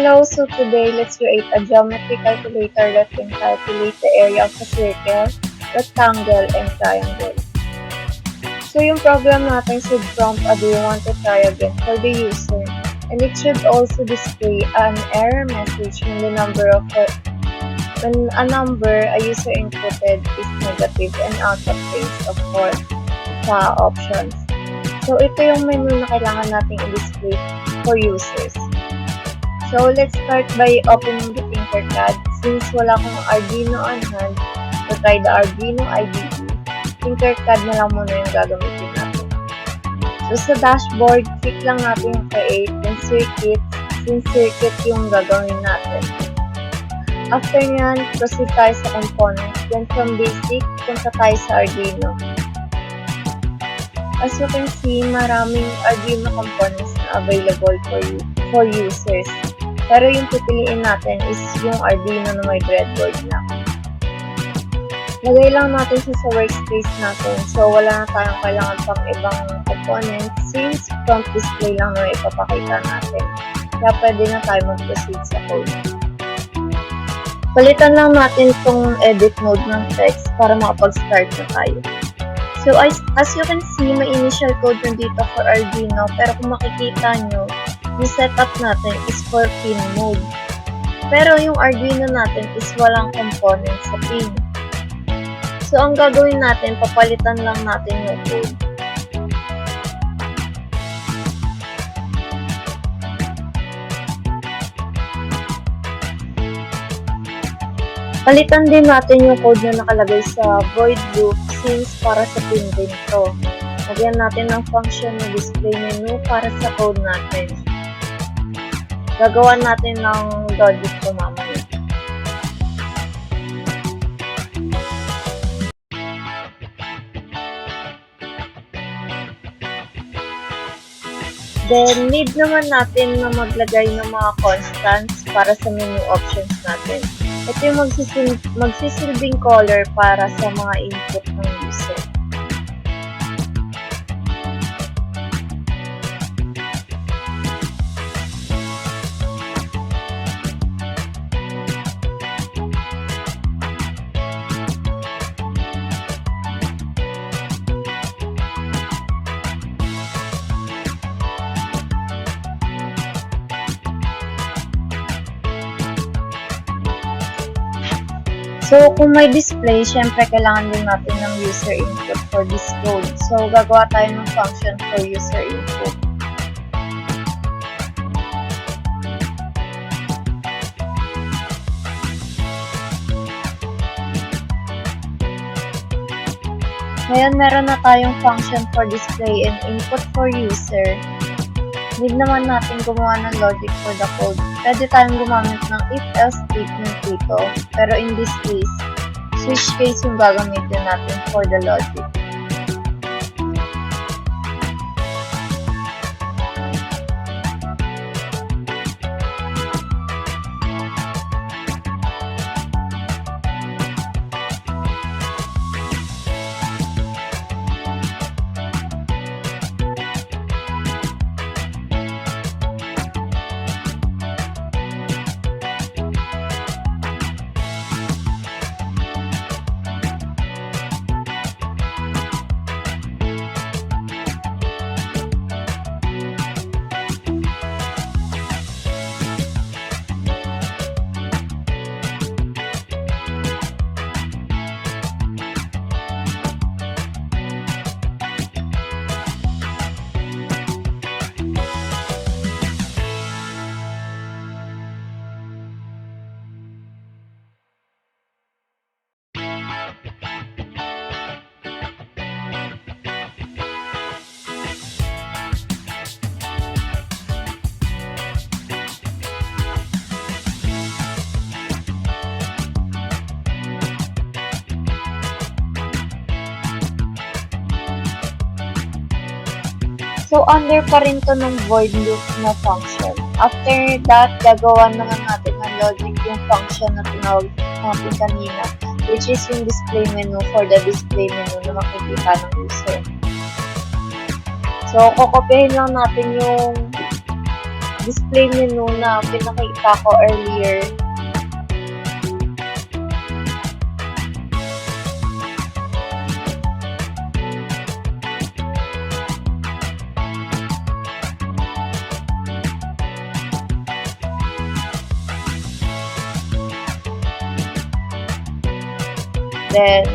Hello, so today let's create a geometry calculator that can calculate the area of a circle, rectangle, and triangle. So yung program natin should prompt a do you want to try again for the user, and it should also display an error message when a number a user inputted is negative and out of range of course sa options. So ito yung menu na kailangan nating i-display for users. So, let's start by opening the Tinkercad. Since wala akong Arduino on hand to try the Arduino IDE, Tinkercad na lang muna yung gagamitin natin. So, sa dashboard, click lang natin yung create and circuit, since circuit yung gagawin natin. After nyan, proceed tayo sa components. Then, from basic, punta tayo sa Arduino. As you can see, maraming Arduino components na available for users. Pero yung pipiliin natin is yung Arduino na may breadboard na. Lagay lang natin siya sa workspace natin. So, wala na tayong kailangan pang ibang components since front display lang na ipapakita natin. Kaya pwede na tayo mag-proceed sa code. Palitan lang natin itong edit mode ng text para makapag-start na tayo. So, as you can see, may initial code nandito for Arduino. Pero kung makikita nyo, yung setup natin is for pin mode. Pero yung Arduino natin is walang components sa pin. So, ang gagawin natin, papalitan lang natin yung code. Palitan din natin yung code na nakalagay sa void loop since para sa pin din to. Lagyan natin ng function na display menu para sa code natin. Gagawa natin ng logic ko mamaya. Then, need naman natin na maglagay ng mga constants para sa menu options natin. Ito yung magsisilbing color para sa mga input ng user. So, kung may display, syempre kailangan din natin ng user input for this code. So, gagawa tayo ng function for user input. Ngayon, meron na tayong function for display and input for user. Need naman natin gumawa ng logic for the code. Pwede tayong gumamit ng if-else statement dito. Pero in this case, switch case yung gagamitin natin for the logic. So, under pa rin to ng void loop na function. After that, gagawa naman natin ng logic yung function na tinawag natin kanina, which is yung display menu for the display menu na makikita ng user. So, kokopyahin lang natin yung display menu na pinakita ko earlier. Then,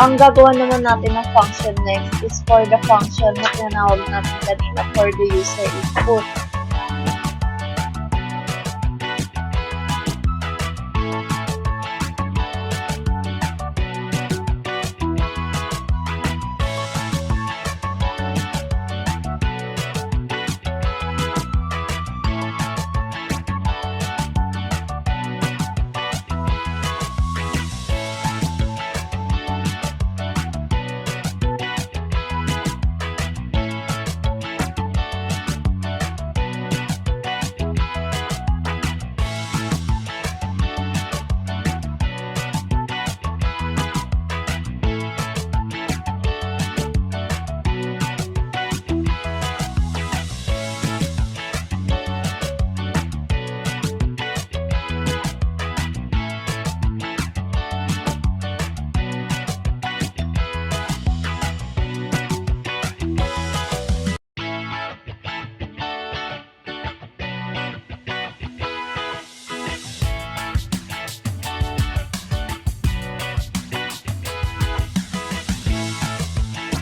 ang gagawa naman natin ng function next is for the function na tinawag natin kanina for the user input.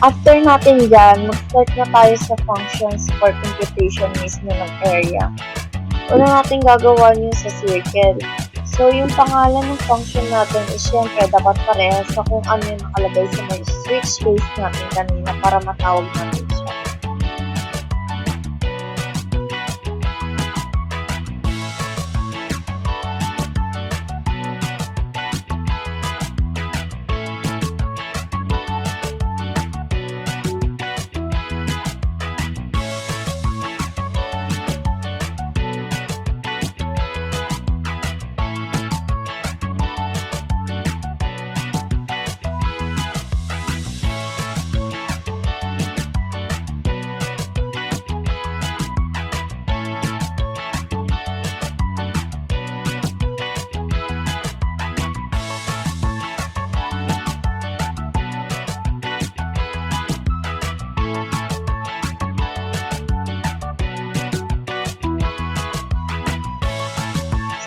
After natin dyan, mag-start na tayo sa functions for computation mismo ng area. Una natin gagawa yung sa circle. So, yung pangalan ng function natin is syempre dapat parehas sa kung ano yung nakalagay sa may switch case natin kanina para matawag natin siya.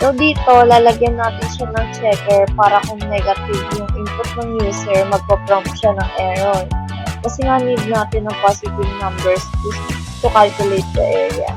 So, dito, lalagyan natin siya ng checker para kung negative yung input ng user, magpo-prompt siya ng error. Kasi nga need natin ng positive numbers to calculate the area.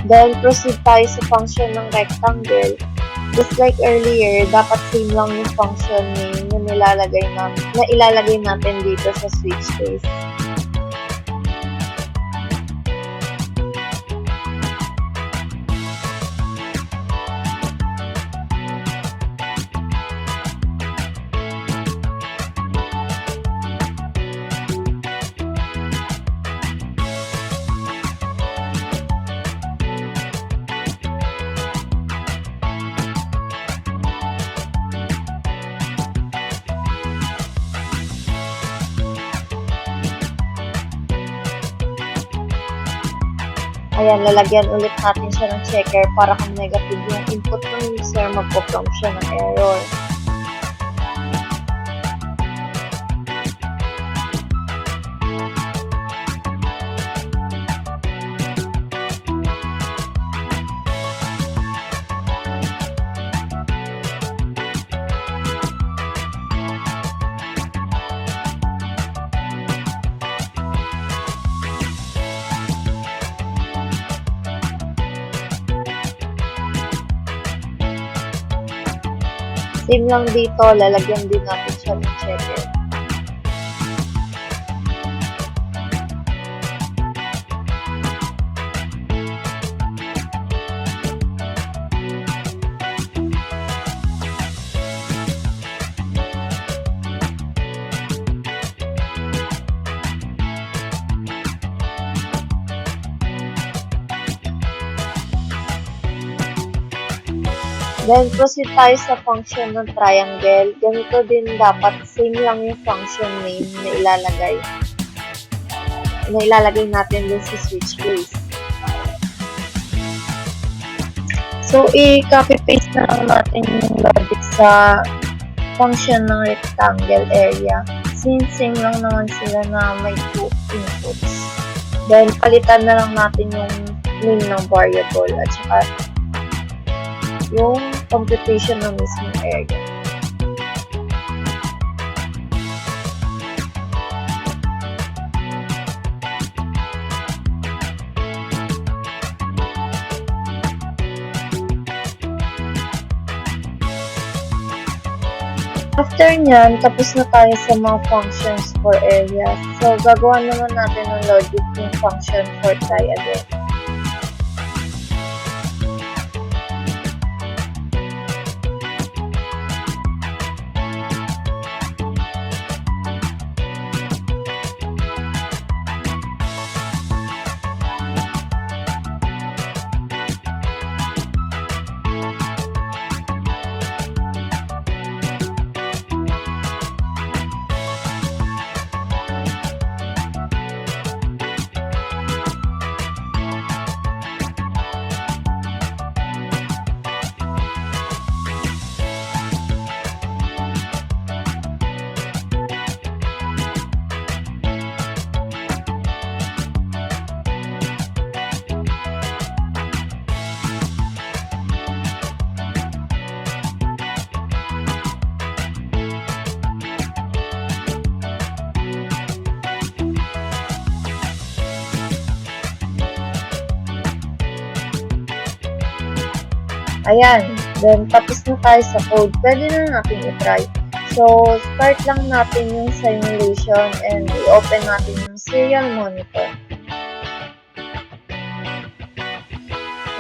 Then, proceed tayo sa function ng rectangle. Just like earlier, dapat same lang yung function name na ilalagay natin dito sa switch case. Ayan, lalagyan ulit natin siya ng checker para kung negative yung input ng user, magpo-prompt siya ng error. Same lang dito, lalagyan din natin siya ng checker. Then, proceed tayo sa function ng triangle. Ganito din dapat, same lang yung function name na ilalagay natin din sa switch case. So, i-copy-paste na lang natin yung logic sa function ng rectangle area. Since same lang naman sila na may 2 inputs. Then, palitan na lang natin yung name ng variable at saka yung computation ng mismong area. After nyan, tapos na tayo sa mga functions for areas. So, gagawa naman natin ng logic yung function for try again. Ayan. Then, tapos na tayo sa code. Pwede na natin i-try. So, start lang natin yung simulation and i-open natin yung serial monitor.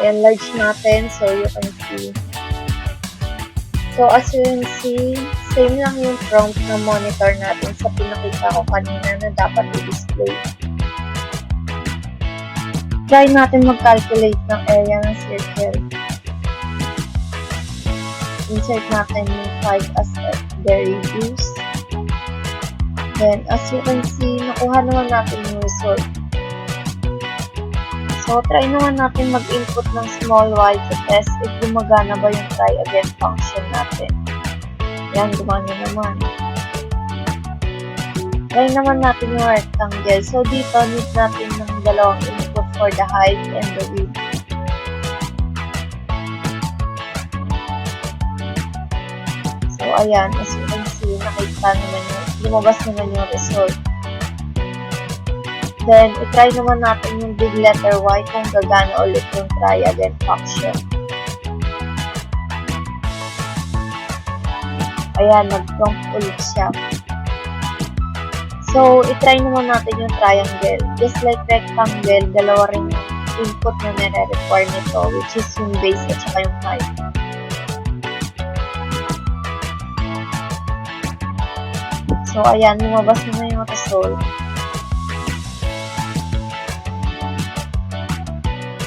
Ayan, large natin so you can see. So, as you can see, same lang yung prompt ng monitor natin sa pinakita ko kanina na dapat i-display. Try natin mag-calculate ng area ng circle. Insert natin yung 5 as the radius. Then, as you can see, nakuha naman natin yung result. So, try naman natin mag-input ng small y to test if gumagana ba yung try again function natin. Yan, gumana naman. Try naman natin yung rectangle. So, dito, need natin ng dalawang input for the height and the width. So, ayan, as you can see, nakita naman yung, lumabas naman yung result. Then, i-try naman natin yung big letter Y kung gagana ulit yung try again function. Ayan, nag-prompt ulit siya. So, i-try naman natin yung triangle. Just like rectangle, dalawa rin yung input na nire-require nito, which is yung base at saka yung height. So, ayan, lumabas naman yung result.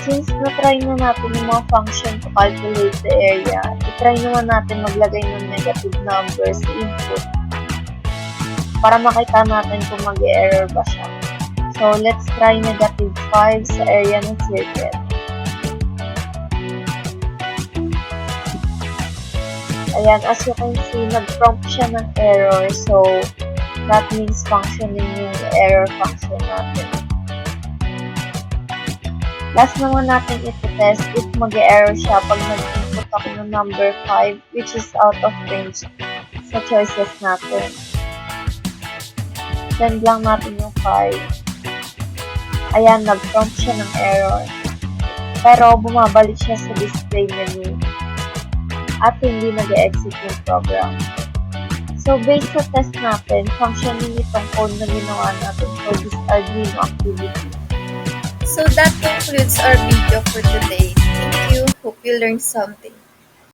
Since na-try na natin yung mga function to calculate the area, i-try naman natin maglagay ng negative number sa input para makita natin kung mag-error ba siya. So, let's try negative 5 sa area ng circle. Ayan, as you can see, nag-prompt siya ng error. So, that means functioning yung error function natin. Last naman natin ito-test if mag-error siya pag nag-input ako ng number 5, which is out of range sa choices natin. Send lang natin yung 5. Ayan, nag-prompt siya ng error. Pero, bumabalik siya sa display menu. at hindi nag-exit yung program. So, based sa test natin, functioning itong code na ginawa natin for this Arduino activity. So that concludes our video for today. Thank you. Hope you learned something.